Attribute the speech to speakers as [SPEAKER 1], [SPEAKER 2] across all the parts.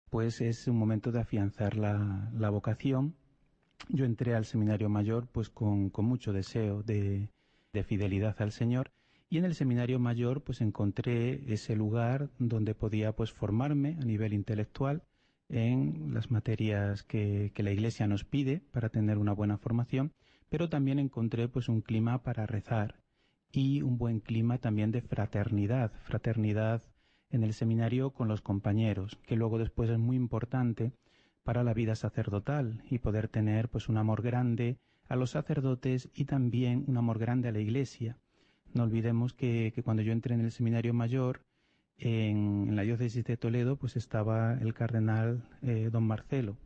[SPEAKER 1] pues es un momento de afianzar la vocación. Yo entré al seminario mayor pues con mucho deseo de fidelidad al Señor, y en el seminario mayor pues encontré ese lugar donde podía pues formarme a nivel intelectual en las materias que la Iglesia nos pide para tener una buena formación, pero también encontré pues un clima para rezar y un buen clima también de fraternidad en el seminario con los compañeros, que luego después es muy importante para la vida sacerdotal y poder tener pues un amor grande a los sacerdotes y también un amor grande a la Iglesia. No olvidemos que cuando yo entré en el seminario mayor, en la diócesis de Toledo, pues estaba el cardenal don Marcelo,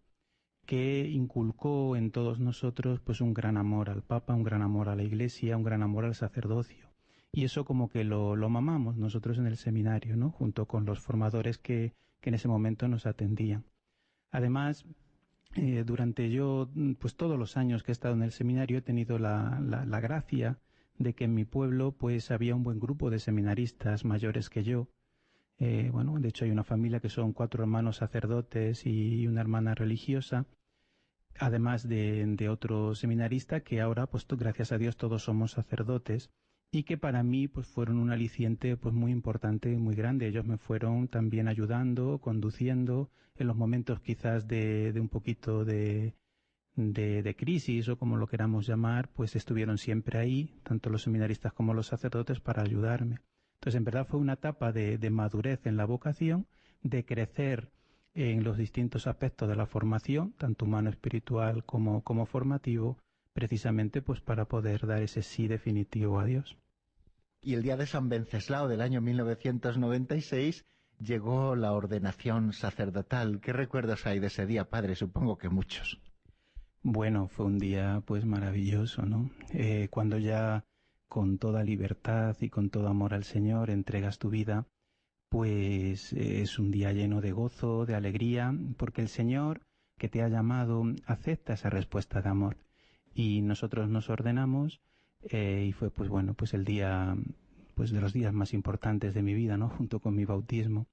[SPEAKER 1] que inculcó en todos nosotros pues un gran amor al Papa, un gran amor a la Iglesia, un gran amor al sacerdocio. Y eso como que lo mamamos nosotros en el seminario, ¿no? Junto con los formadores que en ese momento nos atendían. Además, durante pues todos los años que he estado en el seminario he tenido la gracia de que en mi pueblo pues había un buen grupo de seminaristas mayores que yo. Bueno, de hecho hay una familia que son 4 hermanos sacerdotes y una hermana religiosa, además de otro seminarista que ahora, pues gracias a Dios, todos somos sacerdotes, y que para mí pues fueron un aliciente pues muy importante, muy grande. Ellos me fueron también ayudando, conduciendo en los momentos quizás de un poquito de crisis o como lo queramos llamar, pues estuvieron siempre ahí, tanto los seminaristas como los sacerdotes, para ayudarme. Entonces, en verdad fue una etapa de madurez en la vocación, de crecer en los distintos aspectos de la formación, tanto humano, espiritual como formativo, precisamente pues para poder dar ese sí definitivo a Dios.
[SPEAKER 2] Y el día de San Venceslao del año 1996 llegó la ordenación sacerdotal. ¿Qué recuerdos hay de ese día, padre? Supongo que muchos.
[SPEAKER 1] Bueno, fue un día pues maravilloso, ¿no? Cuando ya con toda libertad y con todo amor al Señor entregas tu vida, pues es un día lleno de gozo, de alegría, porque el Señor que te ha llamado acepta esa respuesta de amor. Y nosotros nos ordenamos y fue pues bueno, pues el día pues de los días más importantes de mi vida, ¿no? Junto con mi bautismo.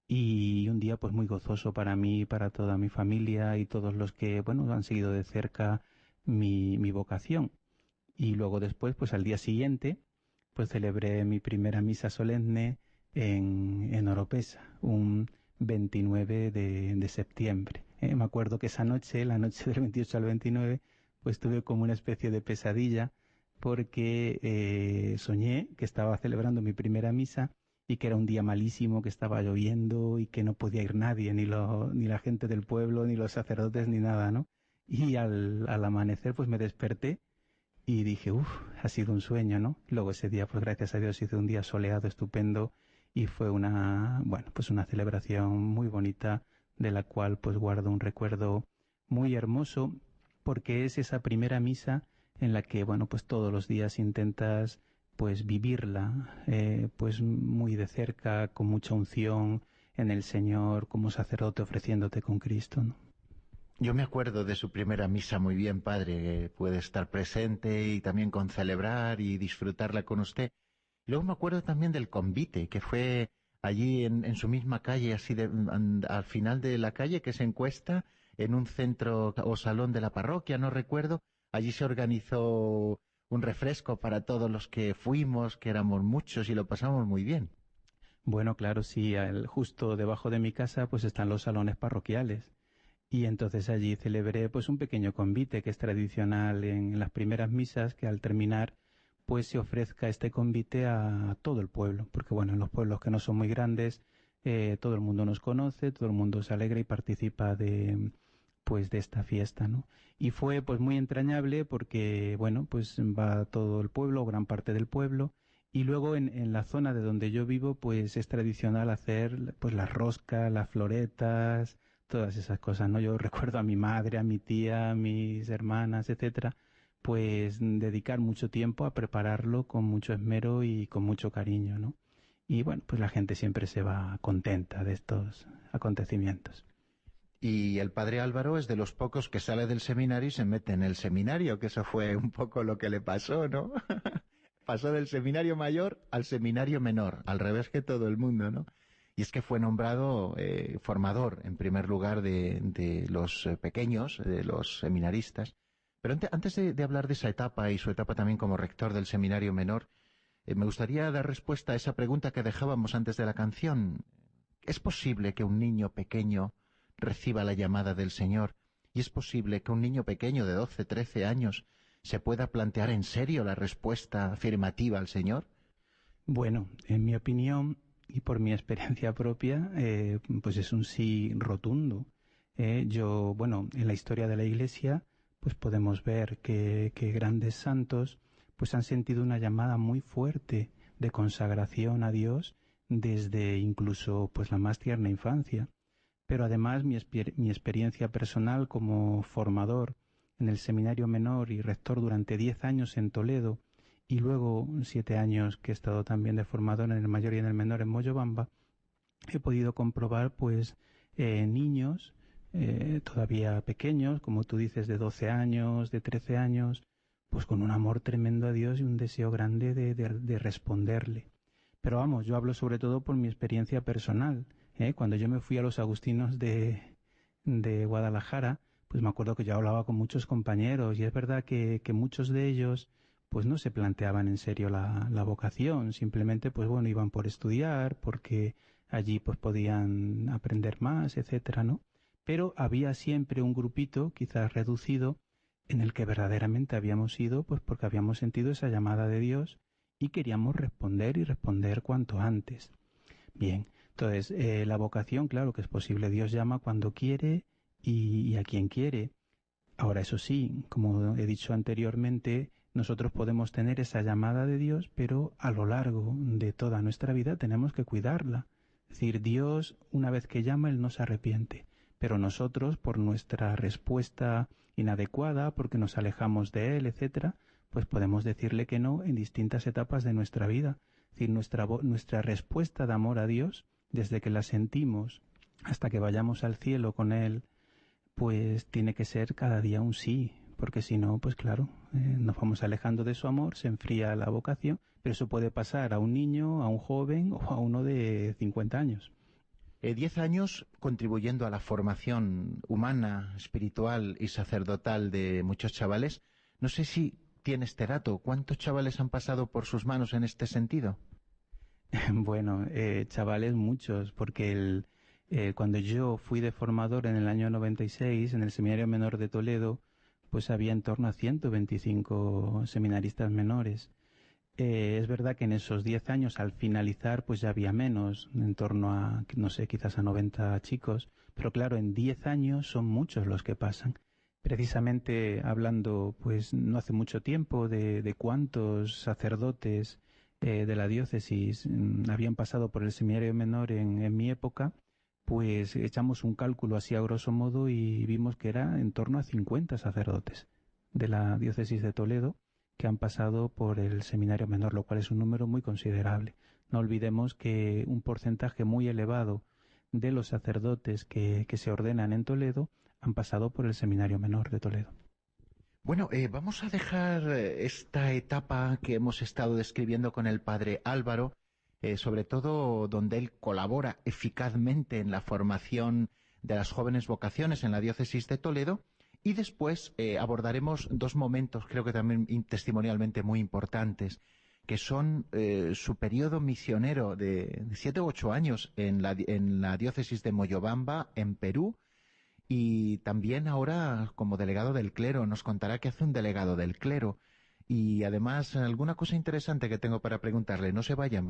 [SPEAKER 1] Y un día pues muy gozoso para mí, para toda mi familia y todos los que, bueno, han seguido de cerca mi vocación. Y luego después, pues al día siguiente, pues celebré mi primera misa solemne en Oropesa, un 29 de septiembre. Me acuerdo que esa noche, la noche del 28 al 29, pues tuve como una especie de pesadilla porque soñé que estaba celebrando mi primera misa y que era un día malísimo, que estaba lloviendo y que no podía ir nadie, ni la gente del pueblo, ni los sacerdotes, ni nada, ¿no? Y al amanecer pues me desperté y dije, ha sido un sueño, ¿no? Luego ese día, pues gracias a Dios, hizo un día soleado, estupendo, y fue pues una celebración muy bonita, de la cual pues guardo un recuerdo muy hermoso, porque es esa primera misa en la que, bueno, pues todos los días intentas pues vivirla, pues muy de cerca, con mucha unción en el Señor, como sacerdote ofreciéndote con Cristo, ¿no?
[SPEAKER 2] Yo me acuerdo de su primera misa muy bien, padre. Puede estar presente y también con celebrar y disfrutarla con usted. Luego me acuerdo también del convite, que fue allí en su misma calle, al final de la calle, que se encuesta en un centro o salón de la parroquia, no recuerdo. Allí se organizó un refresco para todos los que fuimos, que éramos muchos y lo pasamos muy bien.
[SPEAKER 1] Bueno, claro, sí, justo debajo de mi casa pues están los salones parroquiales. Y entonces allí celebré pues un pequeño convite que es tradicional en las primeras misas, que al terminar pues se ofrezca este convite a todo el pueblo, porque bueno, en los pueblos que no son muy grandes todo el mundo nos conoce, todo el mundo se alegra y participa pues de esta fiesta, ¿no? Y fue pues muy entrañable porque bueno, pues va todo el pueblo, gran parte del pueblo, y luego en la zona de donde yo vivo pues es tradicional hacer pues las roscas, las floretas, todas esas cosas, ¿no? Yo recuerdo a mi madre, a mi tía, a mis hermanas, etcétera, pues dedicar mucho tiempo a prepararlo con mucho esmero y con mucho cariño, ¿no? Y bueno, pues la gente siempre se va contenta de estos acontecimientos.
[SPEAKER 2] Y el padre Álvaro es de los pocos que sale del seminario y se mete en el seminario, que eso fue un poco lo que le pasó, ¿no? Pasó del seminario mayor al seminario menor, al revés que todo el mundo, ¿no? Y es que fue nombrado formador, en primer lugar, de los pequeños, de los seminaristas. Pero antes de hablar de esa etapa y su etapa también como rector del seminario menor, me gustaría dar respuesta a esa pregunta que dejábamos antes de la canción. ¿Es posible que un niño pequeño reciba la llamada del Señor? ¿Y es posible que un niño pequeño de 12, 13 años se pueda plantear en serio la respuesta afirmativa al Señor?
[SPEAKER 1] Bueno, en mi opinión y por mi experiencia propia, pues es un sí rotundo. Bueno, en la historia de la Iglesia, pues podemos ver que grandes santos pues han sentido una llamada muy fuerte de consagración a Dios desde incluso pues la más tierna infancia. Pero además mi experiencia personal como formador en el seminario menor y rector durante 10 años en Toledo y luego 7 años que he estado también de formador en el mayor y en el menor en Moyobamba, he podido comprobar pues niños todavía pequeños, como tú dices, de 12 años, de 13 años, pues con un amor tremendo a Dios y un deseo grande de responderle. Pero vamos, yo hablo sobre todo por mi experiencia personal. Cuando yo me fui a los agustinos de Guadalajara, pues me acuerdo que yo hablaba con muchos compañeros y es verdad que muchos de ellos pues no se planteaban en serio la vocación, simplemente pues bueno, iban por estudiar, porque allí pues podían aprender más, etcétera, ¿no? Pero había siempre un grupito, quizás reducido, en el que verdaderamente habíamos ido pues porque habíamos sentido esa llamada de Dios y queríamos responder y responder cuanto antes. Bien, entonces la vocación, claro que es posible, Dios llama cuando quiere y a quien quiere. Ahora, eso sí, como he dicho anteriormente, nosotros podemos tener esa llamada de Dios, pero a lo largo de toda nuestra vida tenemos que cuidarla. Es decir, Dios, una vez que llama, Él no se arrepiente, pero nosotros, por nuestra respuesta inadecuada, porque nos alejamos de Él, etcétera, pues podemos decirle que no en distintas etapas de nuestra vida. Es decir, nuestra respuesta de amor a Dios, desde que la sentimos hasta que vayamos al cielo con Él, pues tiene que ser cada día un sí, porque si no, pues claro, nos vamos alejando de su amor, se enfría la vocación, pero eso puede pasar a un niño, a un joven o a uno de 50 años.
[SPEAKER 2] 10 años contribuyendo a la formación humana, espiritual y sacerdotal de muchos chavales. No sé si tienes este dato. ¿Cuántos chavales han pasado por sus manos en este sentido?
[SPEAKER 1] Bueno, chavales, muchos, porque cuando yo fui de formador en el año 96 en el Seminario Menor de Toledo, pues había en torno a 125 seminaristas menores. Es verdad que en esos 10 años, al finalizar, pues ya había menos, en torno a, no sé, quizás a 90 chicos, pero claro, en 10 años son muchos los que pasan. Precisamente hablando, pues no hace mucho tiempo, de cuántos sacerdotes de la diócesis habían pasado por el seminario menor en mi época, pues echamos un cálculo así a grosso modo y vimos que era en torno a 50 sacerdotes de la diócesis de Toledo que han pasado por el seminario menor, lo cual es un número muy considerable. No olvidemos que un porcentaje muy elevado de los sacerdotes que se ordenan en Toledo han pasado por el seminario menor de Toledo.
[SPEAKER 2] Bueno, vamos a dejar esta etapa que hemos estado describiendo con el padre Álvaro, sobre todo donde él colabora eficazmente en la formación de las jóvenes vocaciones en la diócesis de Toledo, y después abordaremos dos momentos, creo que también testimonialmente muy importantes, que son su periodo misionero de 7 u 8 años en la diócesis de Moyobamba, en Perú, y también ahora como delegado del clero. Nos contará qué hace un delegado del clero. Y además, alguna cosa interesante que tengo para preguntarle. No se vayan.